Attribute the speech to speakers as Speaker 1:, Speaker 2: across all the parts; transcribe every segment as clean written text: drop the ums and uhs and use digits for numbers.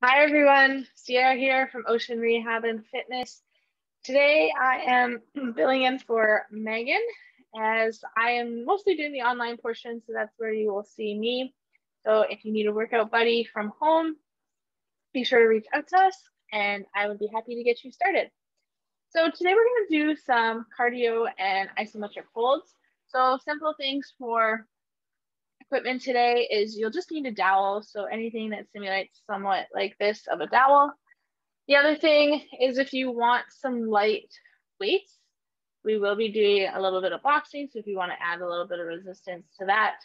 Speaker 1: Hi everyone, Sierra here from Ocean Rehab and Fitness. Today I am filling in for Megan as I am mostly doing the online portion, so that's where you will see me. So if you need a workout buddy from home, be sure to reach out to us and I would be happy to get you started. So today we're going to do some cardio and isometric holds. So simple things for equipment today is you'll just need a dowel, so anything that simulates somewhat like this of a dowel. The other thing is if you want some light weights, we will be doing a little bit of boxing, so if you want to add a little bit of resistance to that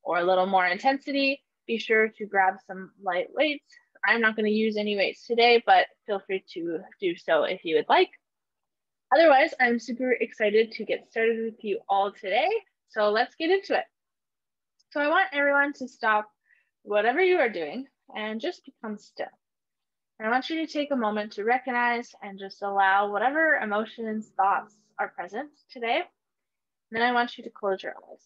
Speaker 1: or a little more intensity, be sure to grab some light weights. I'm not going to use any weights today, but feel free to do so if you would like. Otherwise, I'm super excited to get started with you all today, so let's get into it. So I want everyone to stop whatever you are doing and just become still. And I want you to take a moment to recognize and just allow whatever emotions, thoughts are present today. And then I want you to close your eyes.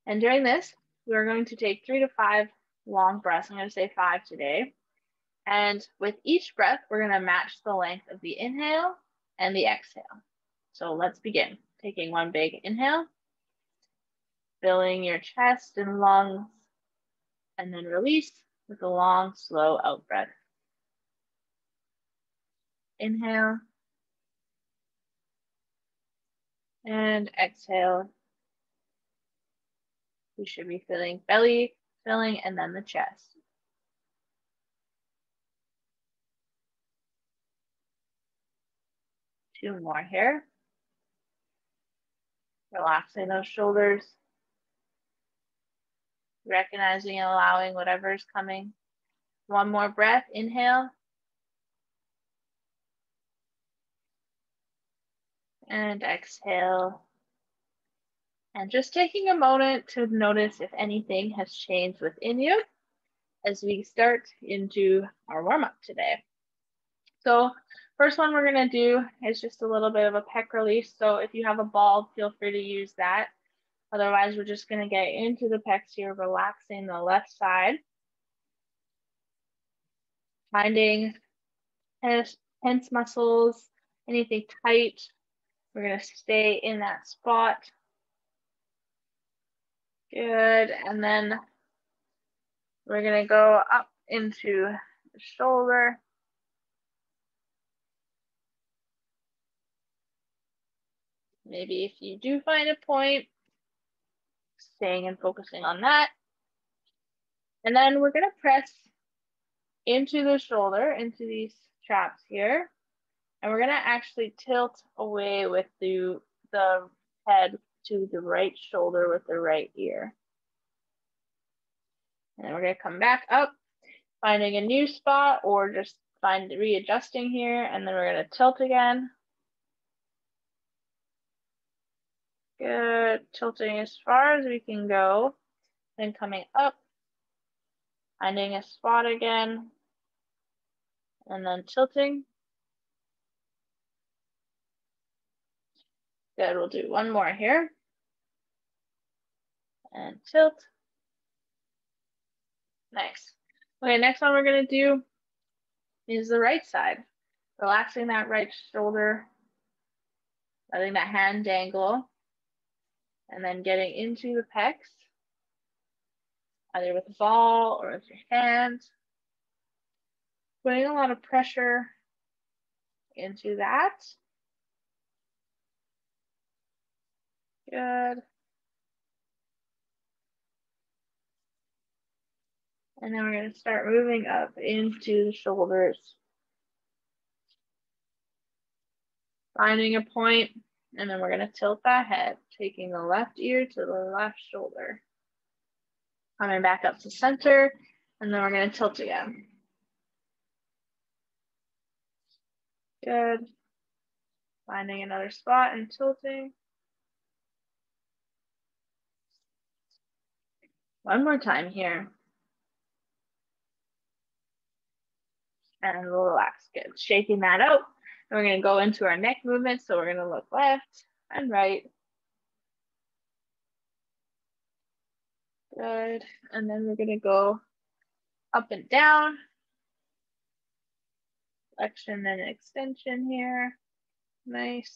Speaker 1: And during this, we're going to take 3 to 5 long breaths. I'm going to say 5 today. And with each breath, we're going to match the length of the inhale and the exhale. So let's begin. Taking one big inhale, filling your chest and lungs, and then release with a long, slow out breath. Inhale and exhale. We should be feeling belly filling and then the chest. Two more here. Relaxing those shoulders. Recognizing and allowing whatever is coming. One more breath, inhale. And exhale. And just taking a moment to notice if anything has changed within you as we start into our warm-up today. So first one we're going to do is just a little bit of a pec release. So if you have a ball, feel free to use that. Otherwise, we're just going to get into the pecs here, relaxing the left side. Finding tense muscles, anything tight. We're going to stay in that spot. Good. And then we're going to go up into the shoulder. Maybe if you do find a point, staying and focusing on that. And then we're going to press into the shoulder, into these traps here. And we're going to actually tilt away with the head to the right shoulder with the right ear. And then we're going to come back up, finding a new spot or just readjusting here. And then we're going to tilt again. Good. Tilting as far as we can go. Then coming up, finding a spot again. And then tilting. Good. We'll do one more here. And tilt. Nice. Okay, next one we're going to do is the right side. Relaxing that right shoulder, letting that hand dangle, and then getting into the pecs, either with a ball or with your hand. Putting a lot of pressure into that. Good. And then we're going to start moving up into the shoulders. Finding a point, and then we're going to tilt that head, taking the left ear to the left shoulder. Coming back up to center, and then we're going to tilt again. Good. Finding another spot and tilting. One more time here. And we'll relax. Good. Shaking that out. And we're going to go into our neck movement. So we're going to look left and right. Good. And then we're gonna go up and down. Flexion and extension here. Nice.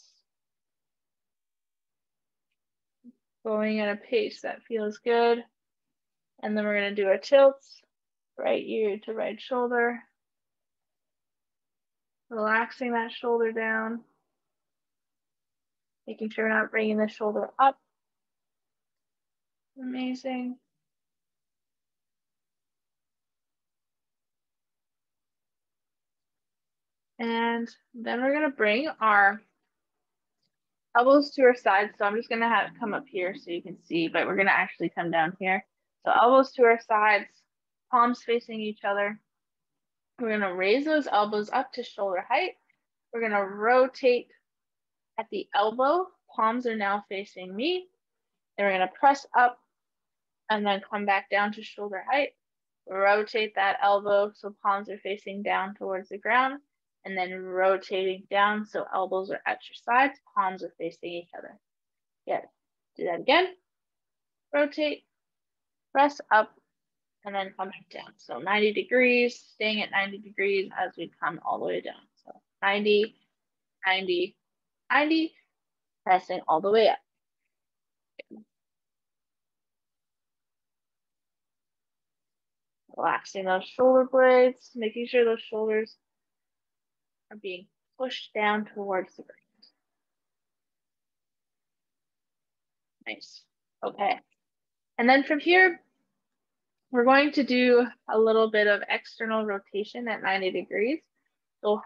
Speaker 1: Going at a pace that feels good. And then we're gonna do our tilts, right ear to right shoulder. Relaxing that shoulder down. Making sure we're not bringing the shoulder up. Amazing. And then we're gonna bring our elbows to our sides. So I'm just gonna have it come up here so you can see, but we're gonna actually come down here. So elbows to our sides, palms facing each other. We're gonna raise those elbows up to shoulder height. We're gonna rotate at the elbow. Palms are now facing me. Then we're gonna press up and then come back down to shoulder height. Rotate that elbow so palms are facing down towards the ground, and then rotating down so elbows are at your sides, palms are facing each other. Good. Do that again. Rotate, press up, and then come back down. So 90 degrees, staying at 90 degrees as we come all the way down. So 90, 90, 90, pressing all the way up. Good. Relaxing those shoulder blades, making sure those shoulders are being pushed down towards the ground. Nice. Okay. And then from here, we're going to do a little bit of external rotation at 90 degrees. So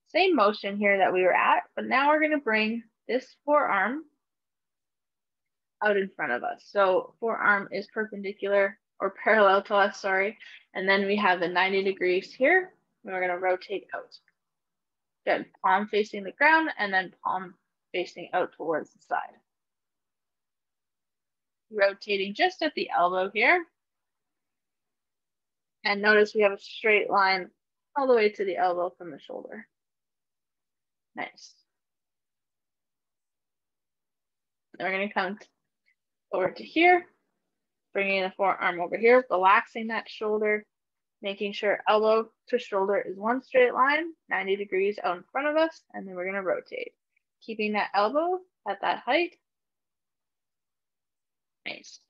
Speaker 1: same motion here that we were at, but now we're going to bring this forearm out in front of us. So forearm is perpendicular or parallel to us, sorry. And then we have the 90 degrees here, and we're going to rotate out. Good. Palm facing the ground and then palm facing out towards the side. Rotating just at the elbow here. And notice we have a straight line all the way to the elbow from the shoulder. Nice. Then we're going to come over to here, bringing the forearm over here, relaxing that shoulder, making sure elbow to shoulder is one straight line, 90 degrees out in front of us, and then we're going to rotate. Keeping that elbow at that height. Nice.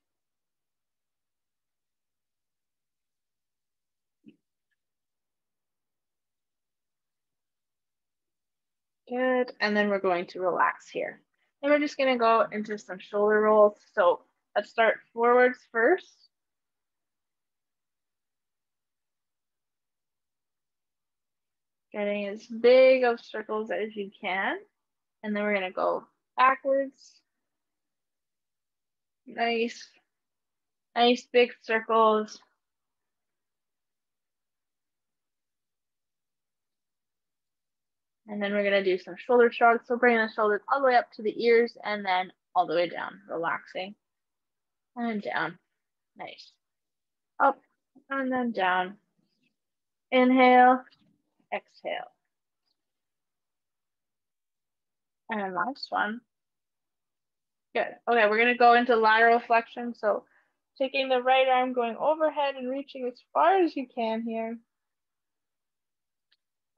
Speaker 1: Good, and then we're going to relax here. And we're just gonna go into some shoulder rolls. So let's start forwards first. Getting as big of circles as you can. And then we're gonna go backwards. Nice, nice big circles. And then we're gonna do some shoulder shrugs. So bringing the shoulders all the way up to the ears and then all the way down, relaxing. And down, nice. Up and then down. Inhale, exhale. And last one. Good. Okay, we're gonna go into lateral flexion. So taking the right arm, going overhead and reaching as far as you can here.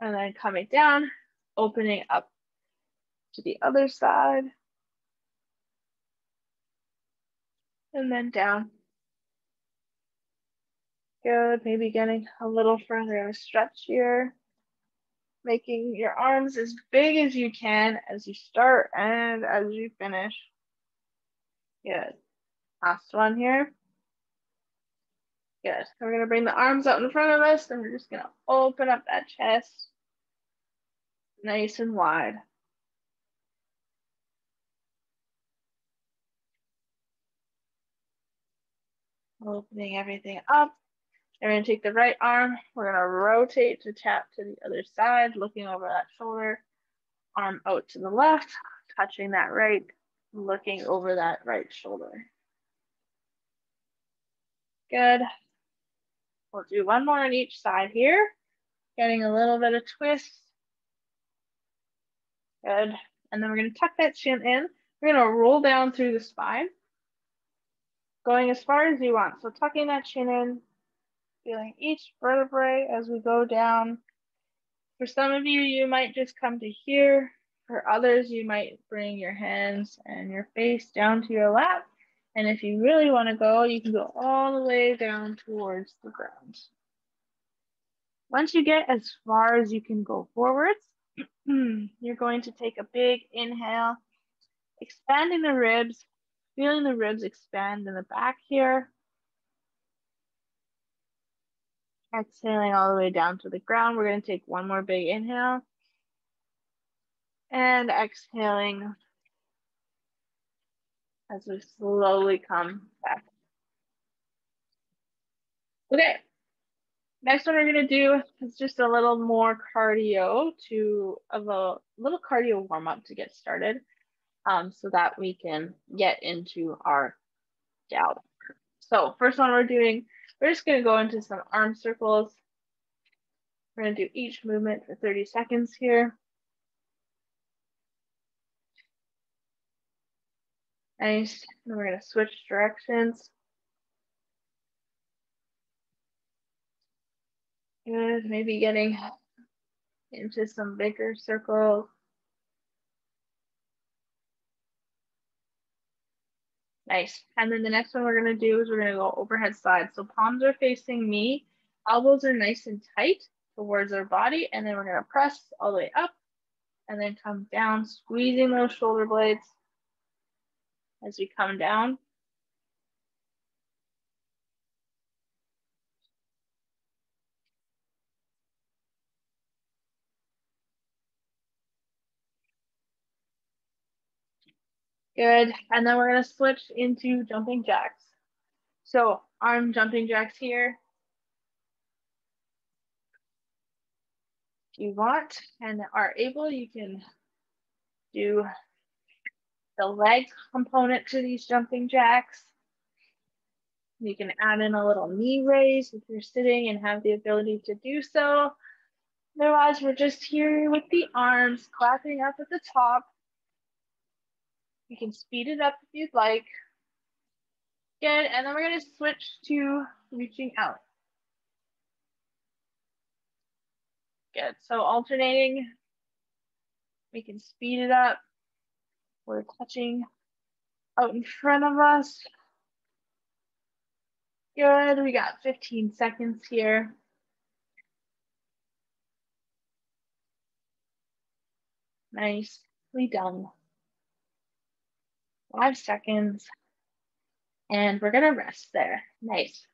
Speaker 1: And then coming down, opening up to the other side. And then down. Good, maybe getting a little further of a stretch here. Making your arms as big as you can as you start and as you finish. Good. Last one here. Good. We're gonna bring the arms out in front of us and we're just gonna open up that chest. Nice and wide. Opening everything up. And we're gonna take the right arm. We're gonna rotate to tap to the other side, looking over that shoulder. Arm out to the left, touching that right, looking over that right shoulder. Good. We'll do one more on each side here. Getting a little bit of twist. Good. And then we're gonna tuck that chin in. We're gonna roll down through the spine. going as far as you want. So tucking that chin in, feeling each vertebrae as we go down. For some of you, you might just come to here. For others, you might bring your hands and your face down to your lap. And if you really want to go, you can go all the way down towards the ground. Once you get as far as you can go forwards, you're going to take a big inhale, expanding the ribs, feeling the ribs expand in the back here. Exhaling all the way down to the ground. We're going to take one more big inhale. And exhaling as we slowly come back. Okay, next one we're going to do is just a little more cardio a little cardio warm up to get started so that we can get into our dowel. So first one we're just going to go into some arm circles. We're going to do each movement for 30 seconds here. Nice. And we're going to switch directions. Good. Maybe getting into some bigger circles. Nice. And then the next one we're going to do is we're going to go overhead slide. So palms are facing me. Elbows are nice and tight towards our body. And then we're going to press all the way up and then come down, squeezing those shoulder blades as we come down. Good. And then we're going to switch into jumping jacks. So arm jumping jacks here. If you want and are able, you can do the leg component to these jumping jacks. You can add in a little knee raise if you're sitting and have the ability to do so. Otherwise, we're just here with the arms clapping up at the top. You can speed it up if you'd like. Good, and then we're going to switch to reaching out. Good, so alternating, we can speed it up. We're touching out in front of us. Good, we got 15 seconds here. Nicely done. 5 seconds. And we're gonna rest there. Nice.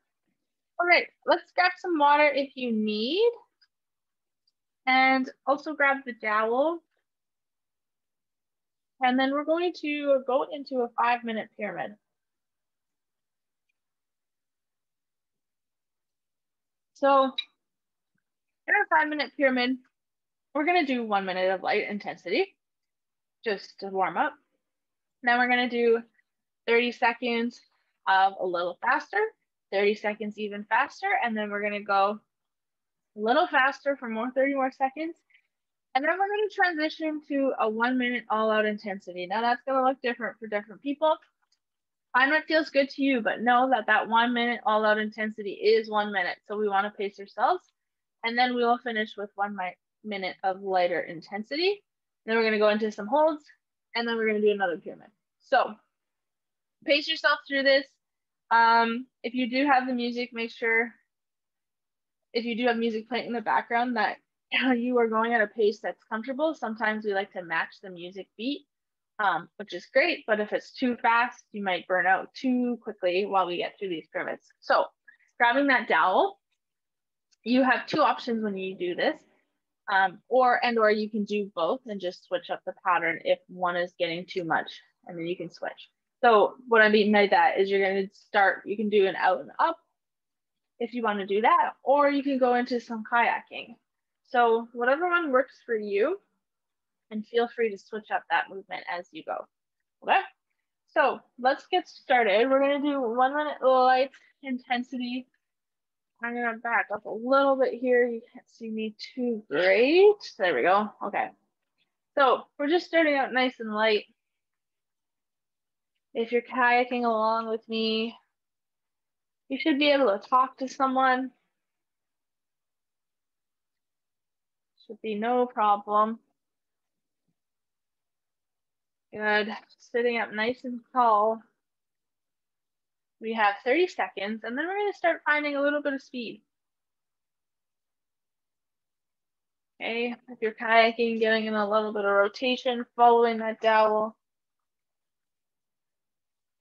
Speaker 1: All right, let's grab some water if you need. And also grab the dowel. And then we're going to go into a 5-minute pyramid. So in our 5-minute pyramid, we're gonna do 1 minute of light intensity, just to warm up. Then we're gonna do 30 seconds of a little faster, 30 seconds even faster, and then we're gonna go a little faster for 30 more seconds. And then we're gonna transition to a 1 minute all out intensity. Now that's gonna look different for different people. Find what feels good to you, but know that that 1 minute all out intensity is 1 minute. So we wanna pace ourselves. And then we will finish with 1 minute of lighter intensity. Then we're gonna go into some holds, and then we're gonna do another pyramid. So pace yourself through this. If you do have the music, make sure, if you do have music playing in the background, that you are going at a pace that's comfortable. Sometimes we like to match the music beat, which is great, but if it's too fast, you might burn out too quickly while we get through these pyramids. So grabbing that dowel, you have 2 options when you do this, or you can do both and just switch up the pattern if one is getting too much, and then you can switch. So what I mean by that is you're going to start, you can do an out and up if you want to do that, or you can go into some kayaking. So whatever one works for you, and feel free to switch up that movement as you go. Okay, so let's get started. We're going to do 1 minute light intensity. I'm going to back up a little bit here. You can't see me too great. There we go. Okay, so we're just starting out nice and light. If you're kayaking along with me, You should be able to talk to someone. Should be no problem. Good. Sitting up nice and tall. We have 30 seconds, and then we're going to start finding a little bit of speed. Okay, if you're kayaking, getting in a little bit of rotation, following that dowel.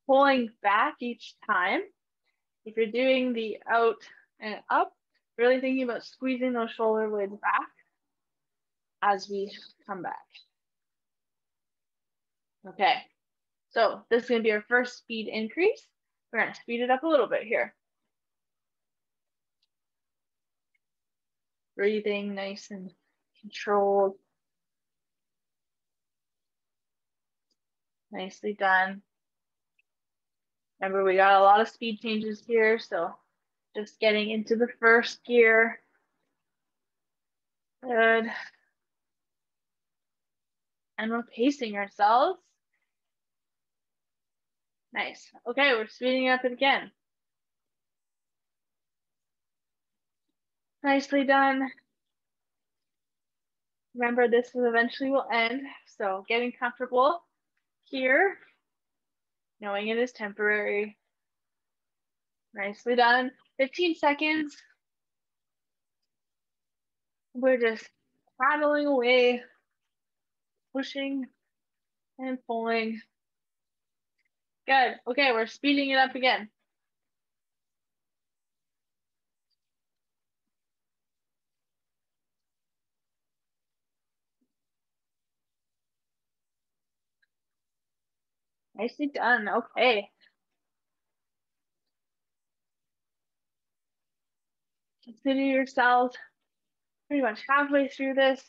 Speaker 1: Pulling back each time. If you're doing the out and up, really thinking about squeezing those shoulder blades back as we come back. Okay, so this is going to be our first speed increase. We're going to speed it up a little bit here. Breathing nice and controlled. Nicely done. Remember, we got a lot of speed changes here, so just getting into the first gear. Good. And we're pacing ourselves. Nice. Okay, we're speeding up again. Nicely done. Remember, this eventually will end, so getting comfortable here, knowing it is temporary. Nicely done. 15 seconds. We're just paddling away, pushing and pulling. Good. Okay, we're speeding it up again. Nicely done. Okay. Consider yourselves pretty much halfway through this.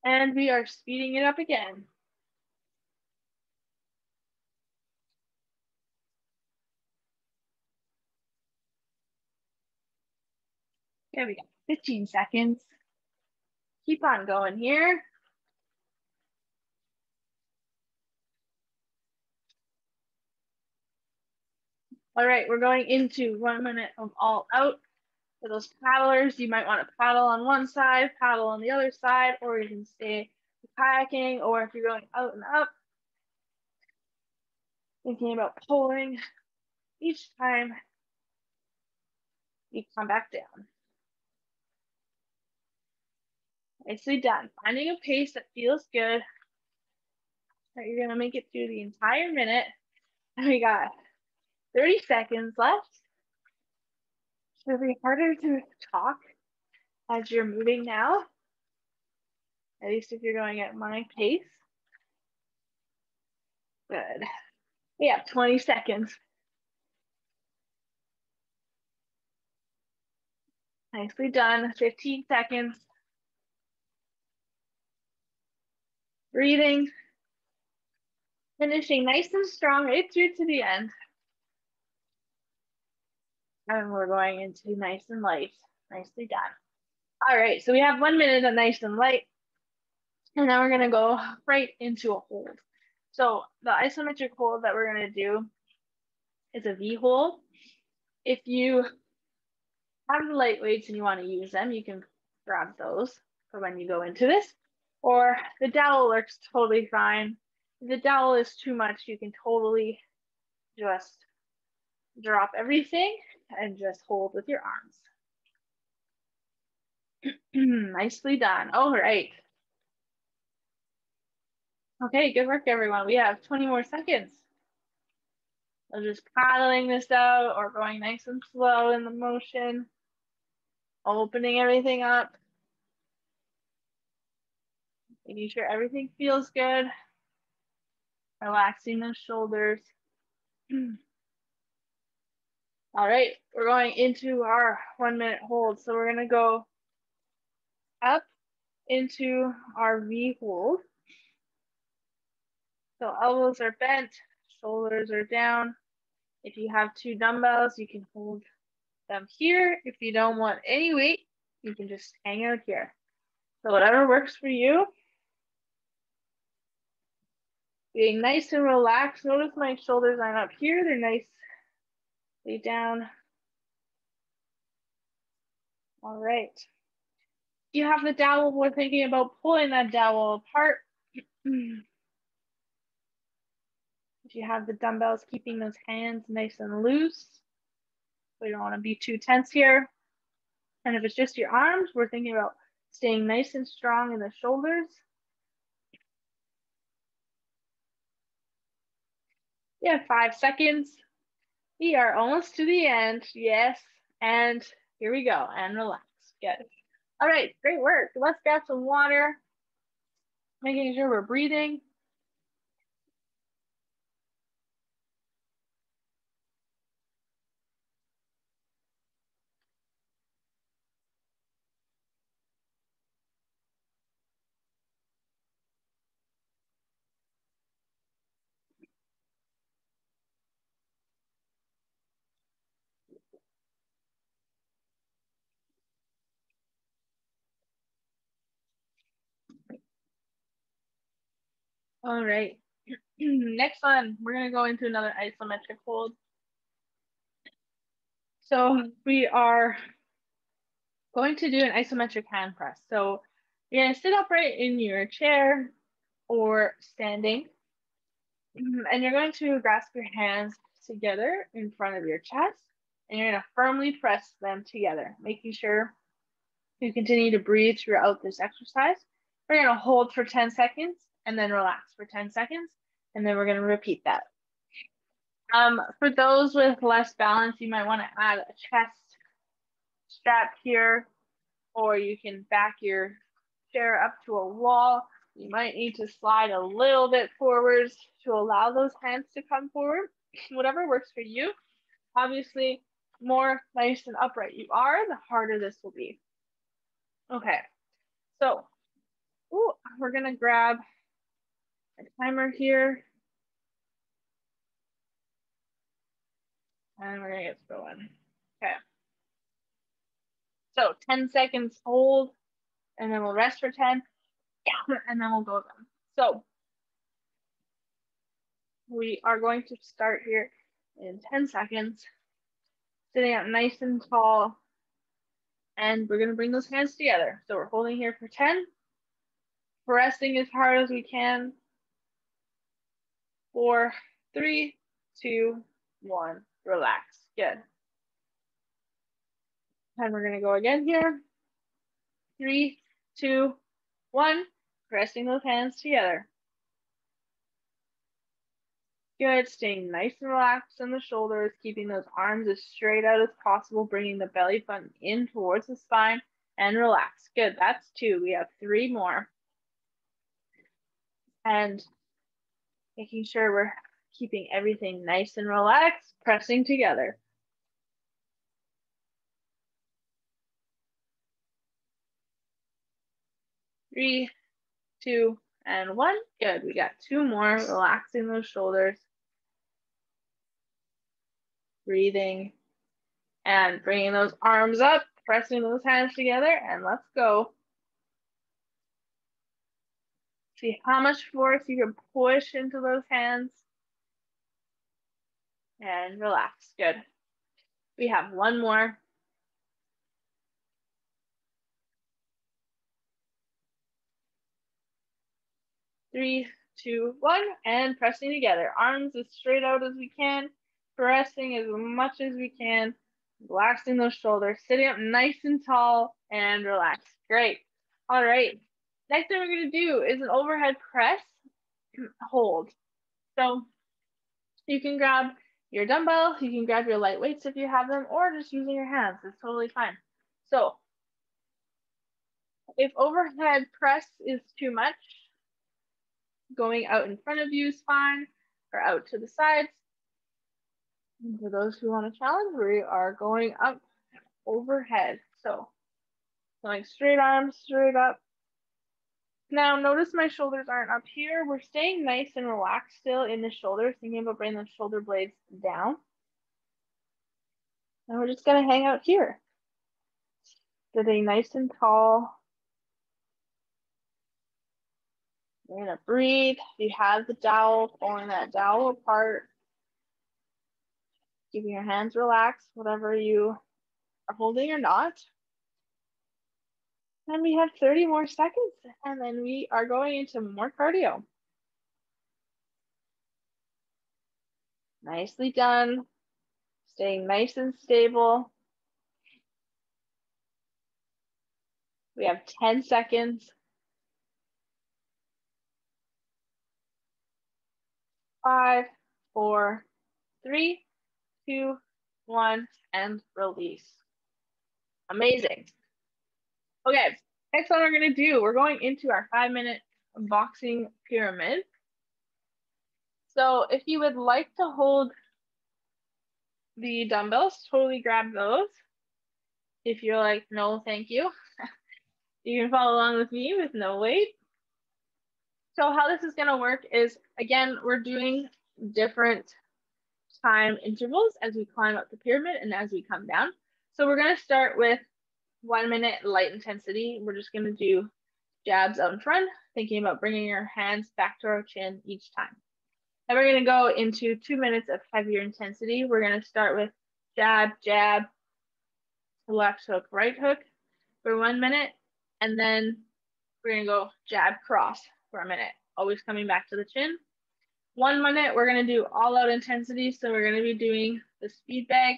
Speaker 1: And we are speeding it up again. Okay, we got 15 seconds. Keep on going here. All right, we're going into 1 minute of all out. For those paddlers, you might want to paddle on one side, paddle on the other side, or you can stay kayaking, or if you're going out and up, thinking about pulling each time you come back down. Nicely done. Finding a pace that feels good, that you're gonna make it through the entire minute. And we got 30 seconds left. It'll be harder to talk as you're moving now, at least if you're going at my pace. Good. We have 20 seconds. Nicely done. 15 seconds. Breathing. Finishing nice and strong right through to the end. And we're going into nice and light. Nicely done. All right, so we have 1 minute of nice and light. And then we're going to go right into a hold. So the isometric hold that we're going to do is a V hold. If you have the light weights and you want to use them, you can grab those for when you go into this. Or the dowel works totally fine. If the dowel is too much, you can totally just drop everything and just hold with your arms. Nicely done. All right. Okay, good work, everyone. We have 20 more seconds. So just paddling this out or going nice and slow in the motion, opening everything up, making sure everything feels good, relaxing those shoulders. All right, we're going into our 1 minute hold. So we're gonna go up into our V hold. So elbows are bent, shoulders are down. If you have 2 dumbbells, you can hold them here. If you don't want any weight, you can just hang out here. So whatever works for you. Being nice and relaxed. Notice my shoulders aren't up here. They're nice. Lay down. All right. You have the dowel. We're thinking about pulling that dowel apart. If you have the dumbbells, keeping those hands nice and loose. We don't want to be too tense here. And if it's just your arms, we're thinking about staying nice and strong in the shoulders. Yeah, 5 seconds. We are almost to the end. Yes. And here we go. And relax. Good. All right. Great work. Let's grab some water. Making sure we're breathing. All right. Next one, we're going to go into another isometric hold. So we are going to do an isometric hand press. So you're going to sit upright in your chair or standing, and you're going to grasp your hands together in front of your chest, and you're going to firmly press them together, making sure you continue to breathe throughout this exercise. We're going to hold for 10 seconds and then relax for 10 seconds, and then we're going to repeat that. For those with less balance, you might want to add a chest strap here, or you can back your chair up to a wall. You might need to slide a little bit forwards to allow those hands to come forward. Whatever works for you. Obviously, more nice and upright you are, the harder this will be. Okay, so we're gonna grab a timer here. And we're gonna get going. Okay. So 10 seconds hold, and then we'll rest for 10, and then we'll go again. So we are going to start here in 10 seconds, sitting up nice and tall, and we're gonna bring those hands together. So we're holding here for 10, pressing as hard as we can. 4, 3, 2, 1, relax. Good. And we're gonna go again here. 3, 2, 1, pressing those hands together. Good, staying nice and relaxed in the shoulders, keeping those arms as straight out as possible, bringing the belly button in towards the spine, and relax. Good, that's 2. We have 3 more. And making sure we're keeping everything nice and relaxed, pressing together. Three, 2, and 1. Good, we got 2 more, relaxing those shoulders. Breathing and bringing those arms up, pressing those hands together, and let's go. See how much force you can push into those hands. And relax, good. We have 1 more. Three, 2, 1, and pressing together. Arms as straight out as we can, pressing as much as we can, relaxing those shoulders, sitting up nice and tall, and relax. Great. All right. Next thing we're going to do is an overhead press hold. So you can grab your dumbbell, you can grab your light weights if you have them, or just using your hands. It's totally fine. So if overhead press is too much, going out in front of you is fine, or out to the sides. And for those who want to challenge, we are going up overhead. So going straight arms, straight up. Now notice my shoulders aren't up here. We're staying nice and relaxed still in the shoulders, thinking about bringing the shoulder blades down. And we're just gonna hang out here. Sitting nice and tall. You're gonna breathe. If you have the dowel, pulling that dowel apart. Keeping your hands relaxed, whatever you are holding or not. And we have 30 more seconds, and then we are going into more cardio. Nicely done. Staying nice and stable. We have 10 seconds. 5, 4, 3, 2, 1, and release. Amazing. Okay, next one we're gonna do, we're going into our 5-minute boxing pyramid. So if you would like to hold the dumbbells, totally grab those. If you're like, no, thank you, you can follow along with me with no weight. So how this is gonna work is, again, we're doing different time intervals as we climb up the pyramid and as we come down. So we're gonna start with 1 minute light intensity. We're just gonna do jabs out in front, thinking about bringing your hands back to our chin each time. Then we're gonna go into 2 minutes of heavier intensity. We're gonna start with jab, jab, left hook, right hook for 1 minute. And then we're gonna go jab, cross for a minute, always coming back to the chin. 1 minute, we're gonna do all out intensity. So we're gonna be doing the speed bag.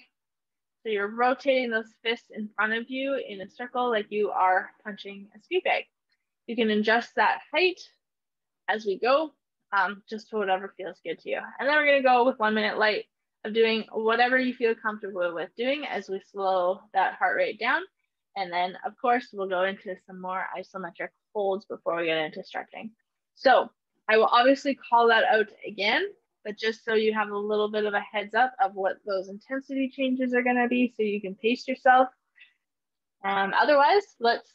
Speaker 1: So you're rotating those fists in front of you in a circle like you are punching a speed bag. You can adjust that height as we go, just to whatever feels good to you. And then we're gonna go with 1 minute light of doing whatever you feel comfortable with doing as we slow that heart rate down. And then of course, we'll go into some more isometric holds before we get into stretching. So I will obviously call that out again, but just so you have a little bit of a heads up of what those intensity changes are gonna be so you can pace yourself. Otherwise, let's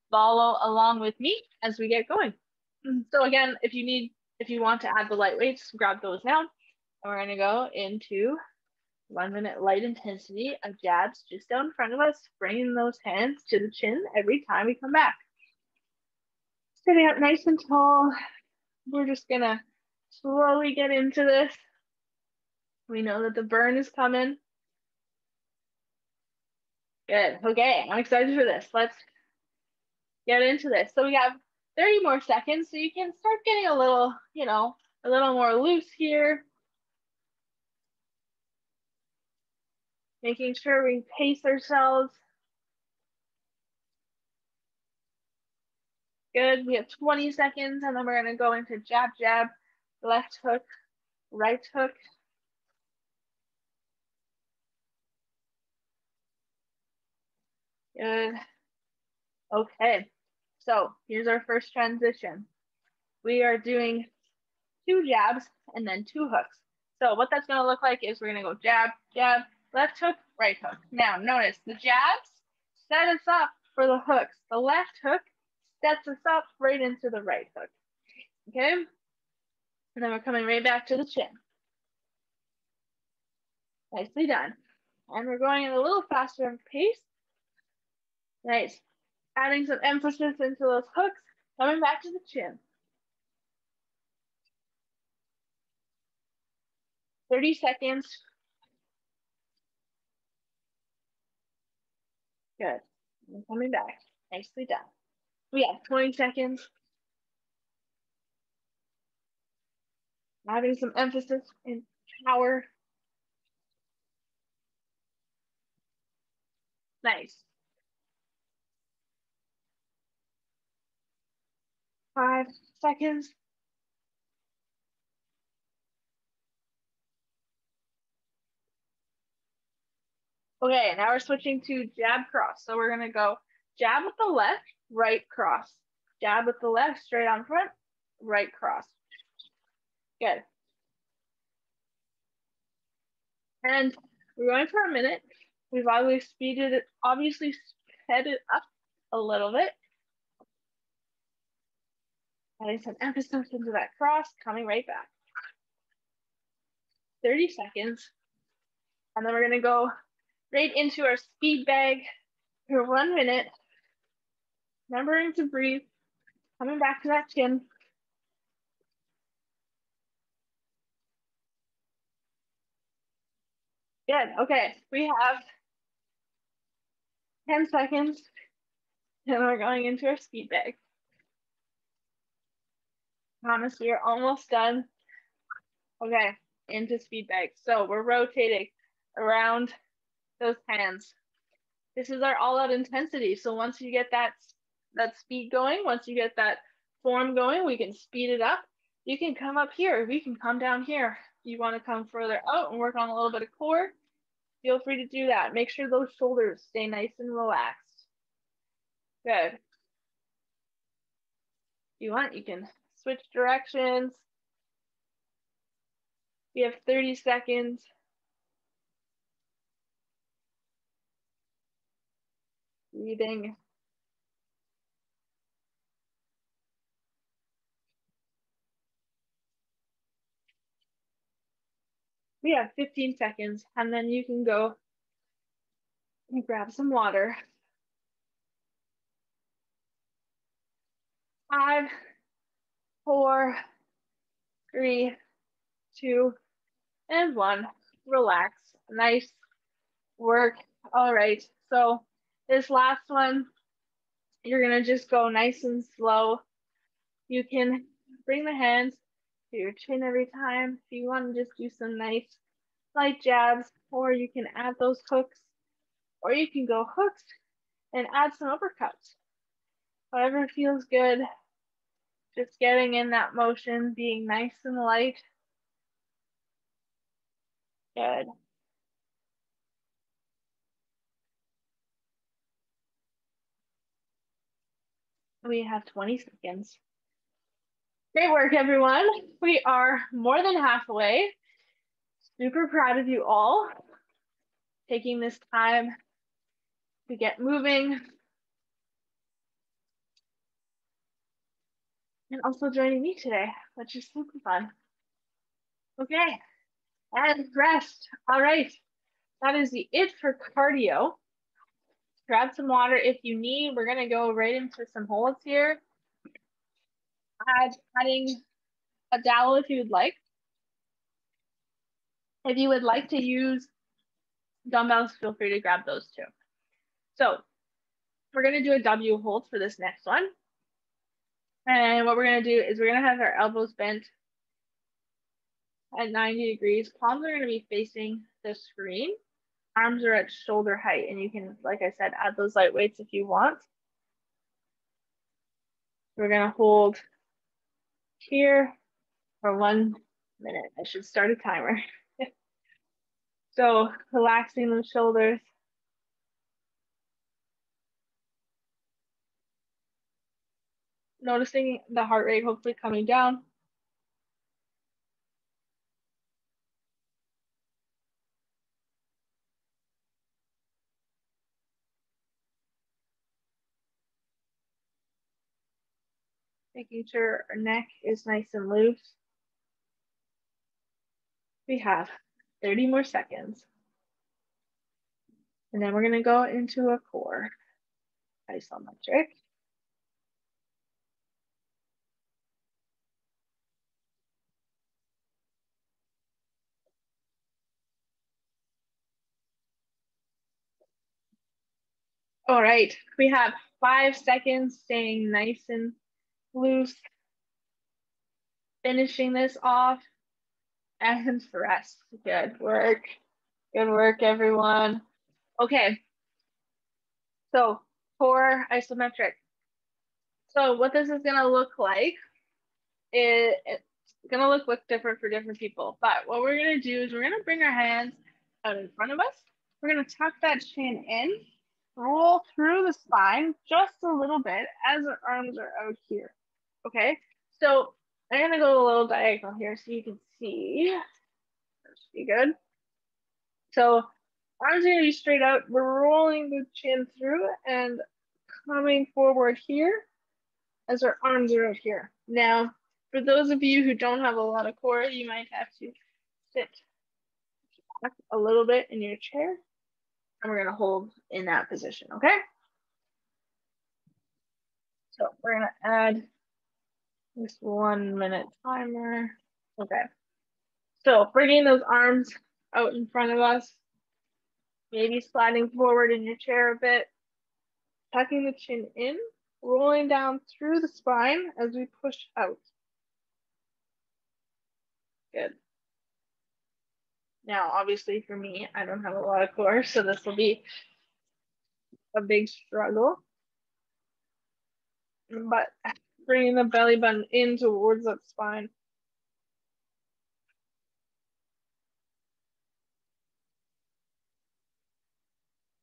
Speaker 1: follow along with me as we get going. So again, if you want to add the light weights, grab those now. And we're gonna go into 1 minute light intensity of jabs just down in front of us, bringing those hands to the chin every time we come back. Sitting up nice and tall. We're just gonna slowly get into this. We know that the burn is coming. Good, okay, I'm excited for this. Let's get into this. So we have 30 more seconds, so you can start getting a little, a little more loose here. Making sure we pace ourselves. Good, we have 20 seconds, and then we're gonna go into jab, jab, left hook, right hook. Good. Okay, so here's our first transition. We are doing 2 jabs and then 2 hooks. So what that's gonna look like is we're gonna go jab, jab, left hook, right hook. Now notice the jabs set us up for the hooks. The left hook sets us up right into the right hook. Okay? And then we're coming right back to the chin. Nicely done. And we're going at a little faster pace. Nice. Adding some emphasis into those hooks, coming back to the chin. 30 seconds. Good. And coming back. Nicely done. We have 20 seconds. Adding some emphasis in power. Nice. 5 seconds. Okay, now we're switching to jab cross. So we're gonna go jab with the left, right cross. Jab with the left, straight on front, right cross. Good. And we're going for a minute. We've obviously sped it up a little bit. Adding some emphasis into that cross, coming right back. 30 seconds. And then we're gonna go right into our speed bag for 1 minute. Remembering to breathe, coming back to that chin. Good, okay, we have 10 seconds and we're going into our speed bag. Promise we are almost done. Okay, into speed bag. So we're rotating around those hands. This is our all-out intensity. So once you get that speed going, once you get that form going, we can speed it up. You can come up here. We can come down here. If you want to come further out and work on a little bit of core, feel free to do that. Make sure those shoulders stay nice and relaxed. Good. If you want, you can switch directions. We have 30 seconds. Breathing. We have 15 seconds, and then you can go and grab some water. 5, 4, 3, 2, and 1. Relax. Nice work. All right. So this last one, you're going to just go nice and slow. You can bring the hands to your chin every time. If you want to just do some nice light jabs, or you can add those hooks, or you can go hooks and add some uppercuts. Whatever feels good. Just getting in that motion, being nice and light. Good. We have 20 seconds. Great work, everyone. We are more than halfway. Super proud of you all taking this time to get moving and also joining me today, which is super fun. Okay, and rest. All right, that is it for cardio. Grab some water if you need. We're gonna go right into some holds here. Adding a dowel if you would like. If you would like to use dumbbells, feel free to grab those too. So we're gonna do a W hold for this next one. And what we're gonna do is we're gonna have our elbows bent at 90 degrees. Palms are gonna be facing the screen. Arms are at shoulder height, and you can, like I said, add those light weights if you want. We're gonna hold here for 1 minute. I should start a timer. So relaxing the shoulders. Noticing the heart rate hopefully coming down. Making sure our neck is nice and loose. We have 30 more seconds. And then we're gonna go into a core isometric. All right, we have 5 seconds, staying nice and loose. Finishing this off and rest. Good work. Good work, everyone. Okay, so core isometric. So what this is gonna look like, it's gonna look different for different people. But what we're gonna do is we're gonna bring our hands out in front of us. We're gonna tuck that chin in, roll through the spine just a little bit as our arms are out here. Okay, so I'm gonna go a little diagonal here so you can see. That should be good. So arms are gonna be straight out. We're rolling the chin through and coming forward here as our arms are out here. Now, for those of you who don't have a lot of core, you might have to sit back a little bit in your chair. And we're gonna hold in that position, okay? So we're gonna add this 1 minute timer. Okay. So bringing those arms out in front of us, maybe sliding forward in your chair a bit, tucking the chin in, rolling down through the spine as we push out. Good. Now, obviously for me, I don't have a lot of core, so this will be a big struggle. But bringing the belly button in towards that spine.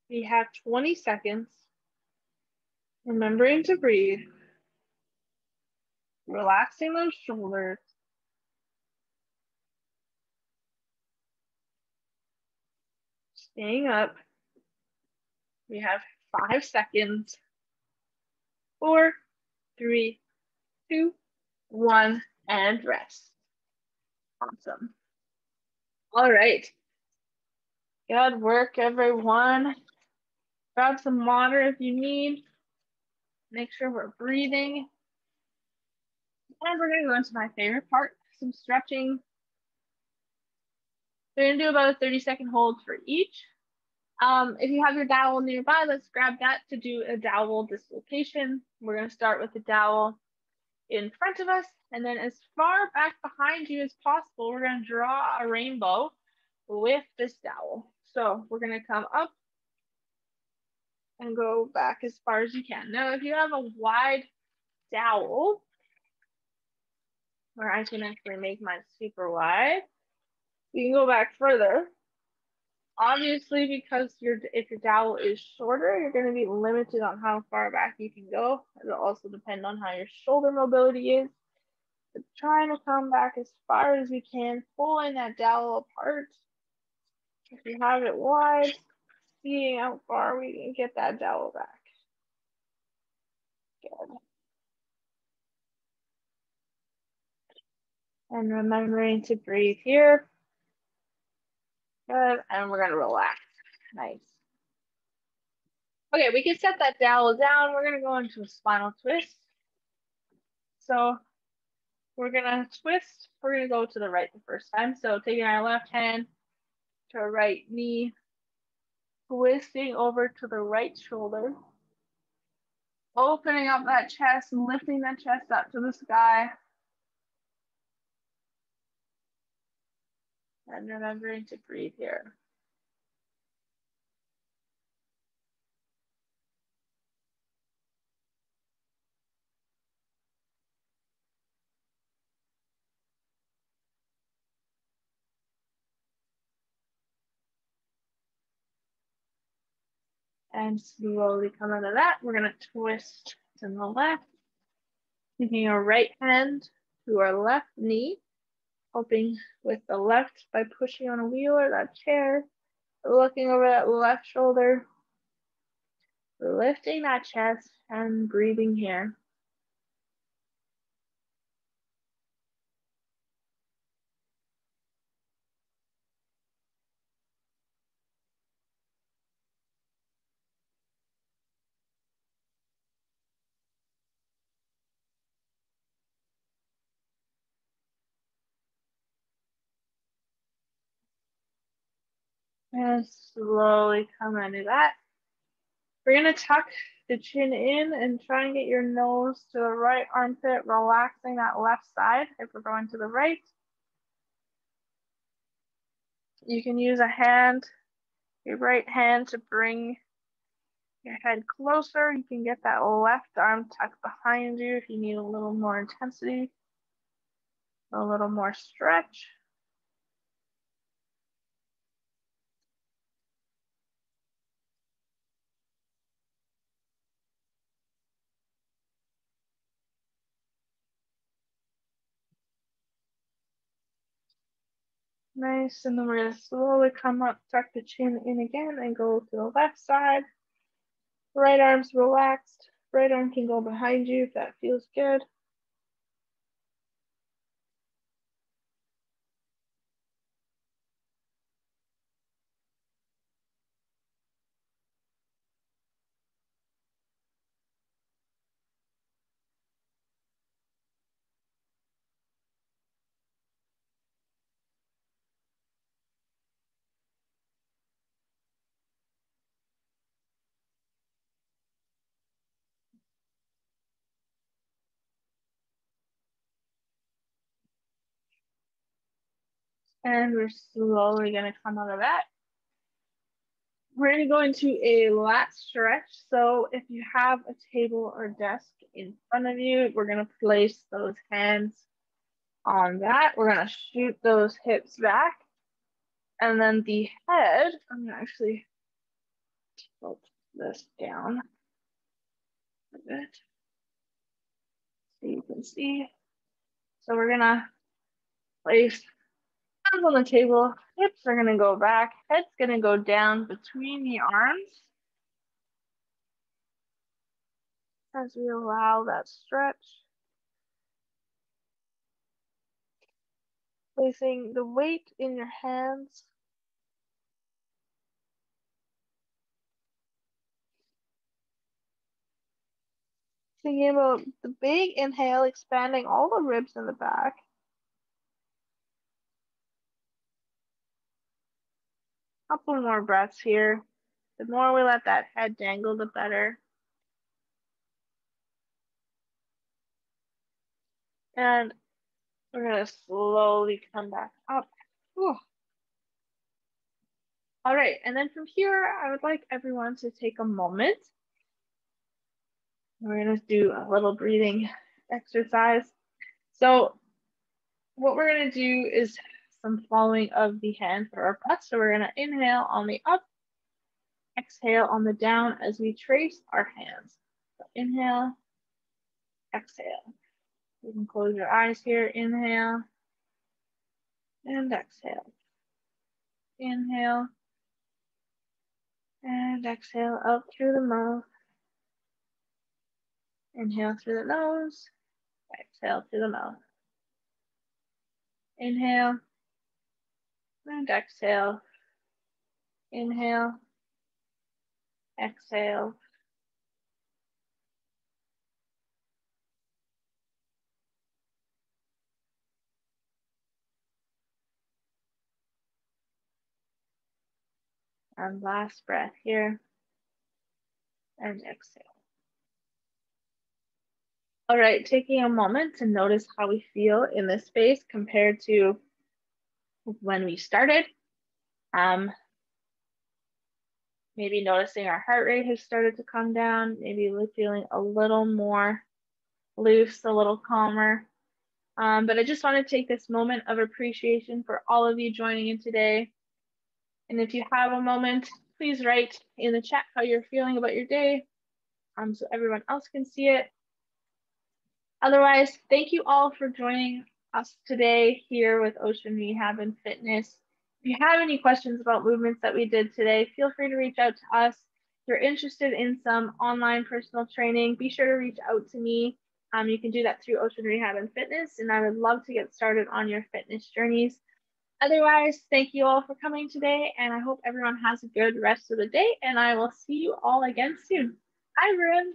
Speaker 1: We have 20 seconds. Remembering to breathe. Relaxing those shoulders. Staying up. We have 5 seconds. 4, 3, 2, 1, and rest. Awesome. All right. Good work, everyone. Grab some water if you need. Make sure we're breathing. And we're going to go into my favorite part, some stretching. We're going to do about a 30-second hold for each. If you have your dowel nearby, let's grab that to do a dowel dislocation. We're going to start with the dowel in front of us, and then as far back behind you as possible, we're going to draw a rainbow with this dowel. So we're going to come up and go back as far as you can. Now, if you have a wide dowel, where I can actually make mine super wide, you can go back further. Obviously, because if your dowel is shorter, you're going to be limited on how far back you can go. It'll also depend on how your shoulder mobility is. But trying to come back as far as we can, pulling that dowel apart. If you have it wide, seeing how far we can get that dowel back. Good. And remembering to breathe here. Good, and we're going to relax. Nice. Okay, we can set that dowel down. We're going to go into a spinal twist. So we're going to twist. We're going to go to the right the first time. So taking our left hand to our right knee, twisting over to the right shoulder, opening up that chest and lifting that chest up to the sky. And remembering to breathe here. And slowly come out of that. We're going to twist to the left. Taking our right hand to our left knee, helping with the left by pushing on a wheel or that chair, looking over that left shoulder, lifting that chest and breathing here. And slowly come into that. We're going to tuck the chin in and try and get your nose to the right armpit, relaxing that left side if we're going to the right. You can use a hand, your right hand, to bring your head closer. You can get that left arm tucked behind you if you need a little more intensity, a little more stretch. Nice, and then we're going to slowly come up, tuck the chin in again, and go to the left side. Right arm's relaxed. Right arm can go behind you if that feels good. And we're slowly going to come out of that. We're going to go into a lat stretch. So if you have a table or desk in front of you, we're going to place those hands on that. We're going to shoot those hips back. And then the head, I'm going to actually tilt this down a bit so you can see. So we're going to place hands on the table, hips are going to go back, head's going to go down between the arms as we allow that stretch. Placing the weight in your hands. Thinking about the big inhale, expanding all the ribs in the back. Couple more breaths here. The more we let that head dangle, the better. And we're going to slowly come back up. Whew. All right, and then from here, I would like everyone to take a moment. We're going to do a little breathing exercise. So what we're going to do is some following of the hand for our breath. So we're going to inhale on the up, exhale on the down as we trace our hands. So inhale, exhale. You can close your eyes here. Inhale and exhale. Inhale and exhale out through the mouth. Inhale through the nose, exhale through the mouth. Inhale and exhale. Inhale, exhale. And last breath here and exhale. All right, taking a moment to notice how we feel in this space compared to when we started. Maybe noticing our heart rate has started to come down, maybe feeling a little more loose, a little calmer. But I just want to take this moment of appreciation for all of you joining in today. And if you have a moment, please write in the chat how you're feeling about your day, so everyone else can see it. Otherwise, thank you all for joining us today here with Ocean Rehab and Fitness. If you have any questions about movements that we did today, feel free to reach out to us. If you're interested in some online personal training, be sure to reach out to me. You can do that through Ocean Rehab and Fitness, and I would love to get started on your fitness journeys. Otherwise, thank you all for coming today, and I hope everyone has a good rest of the day, and I will see you all again soon. Bye, everyone.